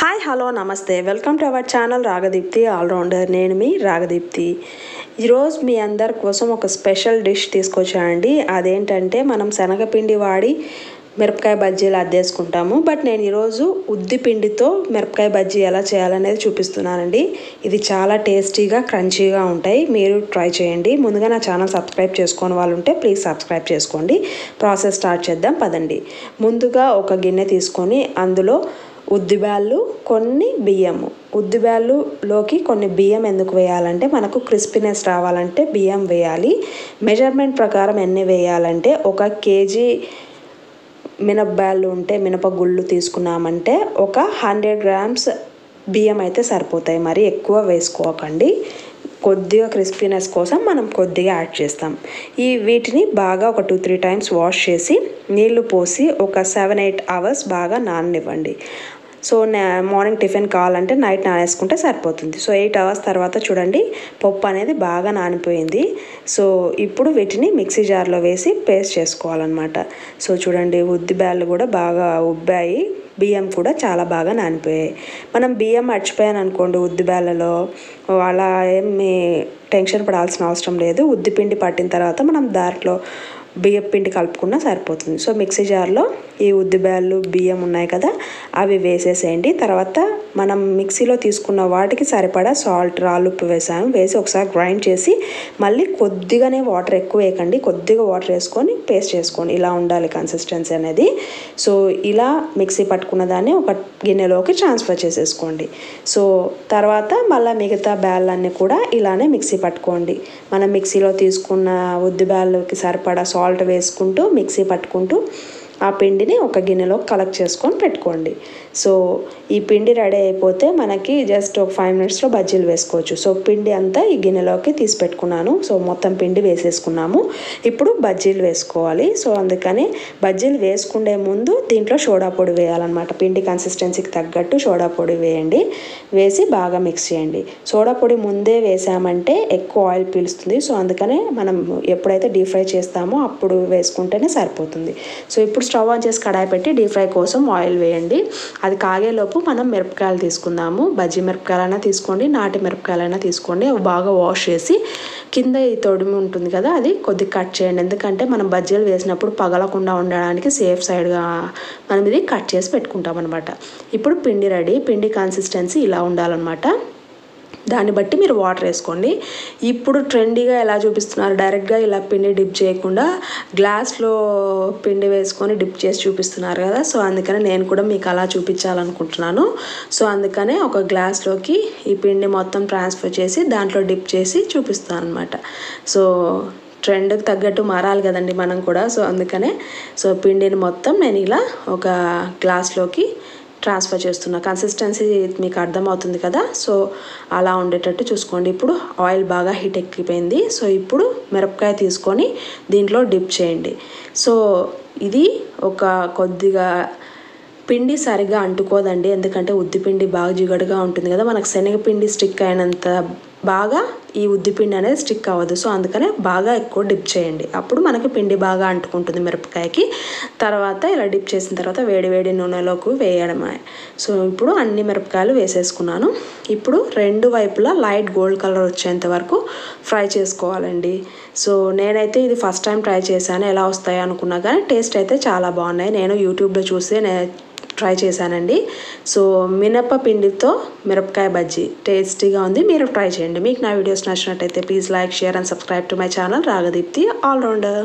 Hi hello నమస్తే welcome to our channel Ragadeepthi allrounder. నేను మీ రాగదీప్తి. ఈరోజు మీ అందరి కోసం ఒక స్పెషల్ డిష్ తీసుకొచ్చానండి. అదేంటంటే మనం శనగపిండి వాడి మిరపకాయ బజ్జీలు అద్దేసుకుంటాము. బట్ నేను ఈరోజు ఉద్ది పిండితో మిరపకాయ బజ్జీ ఎలా చేయాలనేది చూపిస్తున్నానండి. ఇది చాలా టేస్టీగా క్రంచీగా ఉంటాయి. మీరు ట్రై చేయండి. ముందుగా నా ఛానల్ సబ్స్క్రైబ్ చేసుకొని వాళ్ళు ఉంటే ప్లీజ్ సబ్స్క్రైబ్ చేసుకోండి. ప్రాసెస్ స్టార్ట్ చేద్దాం పదండి. ముందుగా ఒక గిన్నె తీసుకొని అందులో ఉద్దిబ్యాళ్ళు, కొన్ని బియ్యము. ఉద్దిబ్యాళ్ళులోకి కొన్ని బియ్యం ఎందుకు వేయాలంటే మనకు క్రిస్పీనెస్ రావాలంటే బియ్యం వేయాలి. మెజర్మెంట్ ప్రకారం ఎన్ని వేయాలంటే 1 కేజీ మినపబ్యాళ్ళు ఉంటే మినపగుళ్ళు తీసుకున్నామంటే ఒక 100 గ్రామ్స్ బియ్యం అయితే సరిపోతాయి. మరి ఎక్కువ వేసుకోకండి. కొద్దిగా క్రిస్పీనెస్ కోసం మనం కొద్దిగా యాడ్ చేస్తాం. వీటిని బాగా ఒక 2-3 టైమ్స్ వాష్ చేసి నీళ్లు పోసి ఒక 7-8 అవర్స్ బాగా నాననివ్వండి. సో మార్నింగ్ టిఫిన్ కావాలంటే నైట్ నానేసుకుంటే సరిపోతుంది. సో 8 అవర్స్ తర్వాత చూడండి పప్పు అనేది బాగా నానిపోయింది. సో ఇప్పుడు వీటిని మిక్సీ జార్లో వేసి పేస్ట్ చేసుకోవాలన్నమాట. సో చూడండి ఉద్దిబ్యాళ్ళు కూడా బాగా ఉబ్బాయి, బియ్యం కూడా చాలా బాగా నానిపోయాయి. మనం బియ్యం మర్చిపోయాను అనుకోండి ఉద్దిబ్యాళ్ళలో, అలా ఏమి టెన్షన్ పడాల్సిన అవసరం లేదు. ఉద్దిపిండి పట్టిన తర్వాత మనం దాంట్లో బియ్యం పిండి కలుపుకున్నా సరిపోతుంది. సో మిక్సీ జార్లో ఈ ఉద్దిబ్యాళ్ళు బియ్యం ఉన్నాయి కదా అవి వేసేసేయండి. తర్వాత మనం మిక్సీలో తీసుకున్న వాటికి సరిపడా సాల్ట్, రాళ్ళుప్పు వేసి ఒకసారి గ్రైండ్ చేసి మళ్ళీ కొద్దిగానే వాటర్ ఎక్కువ వేయకండి, కొద్దిగా వాటర్ వేసుకొని పేస్ట్ చేసుకోండి. ఇలా ఉండాలి కన్సిస్టెన్సీ అనేది. సో ఇలా మిక్సీ పట్టుకున్న దాన్ని ఒక గిన్నెలోకి ట్రాన్స్ఫర్ చేసేసుకోండి. సో తర్వాత మళ్ళీ మిగతా బ్యాళ్ళన్నీ కూడా ఇలానే మిక్సీ పట్టుకోండి. మనం మిక్సీలో తీసుకున్న ఉద్దిబ్యాళ్ళకి సరిపడా సాల్ట్ వేసుకుంటూ మిక్సీ పట్టుకుంటూ ఆ పిండిని ఒక గిన్నెలో కలెక్ట్ చేసుకొని పెట్టుకోండి. సో ఈ పిండి రెడీ అయిపోతే మనకి జస్ట్ ఒక 5 మినిట్స్లో బజ్జీలు వేసుకోవచ్చు. సో పిండి అంతా ఈ గిన్నెలోకి తీసి పెట్టుకున్నాను. సో మొత్తం పిండి వేసేసుకున్నాము. ఇప్పుడు బజ్జీలు వేసుకోవాలి. సో అందుకని బజ్జీలు వేసుకునే ముందు దీంట్లో సోడా పొడి వేయాలన్నమాట. పిండి కన్సిస్టెన్సీకి తగ్గట్టు సోడా పొడి వేయండి. వేసి బాగా మిక్స్ చేయండి. సోడా పొడి ముందే వేసామంటే ఎక్కువ ఆయిల్ పీలుస్తుంది. సో అందుకనే మనం ఎప్పుడైతే డీప్ ఫ్రై చేస్తామో అప్పుడు వేసుకుంటేనే సరిపోతుంది. సో ఇప్పుడు స్టవ్ ఆన్ చేసి కడాయి పెట్టి డీప్ ఫ్రై కోసం ఆయిల్ వేయండి. అది కాగేలోపు మనం మిరపకాయలు తీసుకుందాము. బజ్జీ మిరపకాయలైనా తీసుకోండి, నాటి మిరపకాయలైనా తీసుకోండి. అవి బాగా వాష్ చేసి కింద ఈ తొడిమి ఉంటుంది కదా అది కొద్దిగా కట్ చేయండి. ఎందుకంటే మనం బజ్జీలు వేసినప్పుడు పగలకుండా ఉండడానికి సేఫ్ సైడ్గా మనం ఇది కట్ చేసి పెట్టుకుంటాం అనమాట. ఇప్పుడు పిండి రెడీ. పిండి కన్సిస్టెన్సీ ఇలా ఉండాలన్నమాట. దాన్ని బట్టి మీరు వాటర్ వేసుకోండి. ఇప్పుడు ట్రెండీగా ఎలా చూపిస్తున్నారు, డైరెక్ట్గా ఇలా పిండి డిప్ చేయకుండా గ్లాస్లో పిండి వేసుకొని డిప్ చేసి చూపిస్తున్నారు కదా. సో అందుకనే నేను కూడా మీకు అలా చూపించాలనుకుంటున్నాను. సో అందుకనే ఒక గ్లాస్లోకి ఈ పిండి మొత్తం ట్రాన్స్ఫర్ చేసి దాంట్లో డిప్ చేసి చూపిస్తాను అనమాట. సో ట్రెండ్కి తగ్గట్టు మారాలి కదండి మనం కూడా. సో అందుకనే సో పిండిని మొత్తం నేను ఇలా ఒక గ్లాస్లోకి ట్రాన్స్ఫర్ చేస్తున్నా. కన్సిస్టెన్సీ మీకు అర్థమవుతుంది కదా. సో అలా ఉండేటట్టు చూసుకోండి. ఇప్పుడు ఆయిల్ బాగా హీట్ ఎక్కిపోయింది. సో ఇప్పుడు మిరపకాయ తీసుకొని దీంట్లో డిప్ చేయండి. సో ఇది ఒక కొద్దిగా పిండి సరిగా అంటుకోదండి, ఎందుకంటే ఉద్దిపిండి బాగా జిగడుగా ఉంటుంది కదా. మనకు శనగపిండి స్టిక్ అయినంత బాగా ఈ ఉద్దిపిండి అనేది స్టిక్ అవ్వదు. సో అందుకనే బాగా ఎక్కువ డిప్ చేయండి. అప్పుడు మనకి పిండి బాగా అంటుకుంటుంది మిరపకాయకి. తర్వాత ఇలా డిప్ చేసిన తర్వాత వేడి వేడి నూనెలోకి వేయడమే. సో ఇప్పుడు అన్ని మిరపకాయలు వేసేసుకున్నాను. ఇప్పుడు 2 వైపులా లైట్ గోల్డ్ కలర్ వచ్చేంత వరకు ఫ్రై చేసుకోవాలండి. సో నేనైతే ఇది ఫస్ట్ టైం ట్రై చేశాను. ఎలా వస్తాయి అనుకున్నా కానీ టేస్ట్ అయితే చాలా బాగున్నాయి. నేను యూట్యూబ్లో చూసి ట్రై చేశానండి. సో మినపపిండితో మిరపకాయ బజ్జీ టేస్టీగా ఉంది. మీరు ట్రై చేయండి. మీకు నా వీడియోస్ నచ్చినట్టయితే please like, share and subscribe to my channel Ragadeepthi allrounder.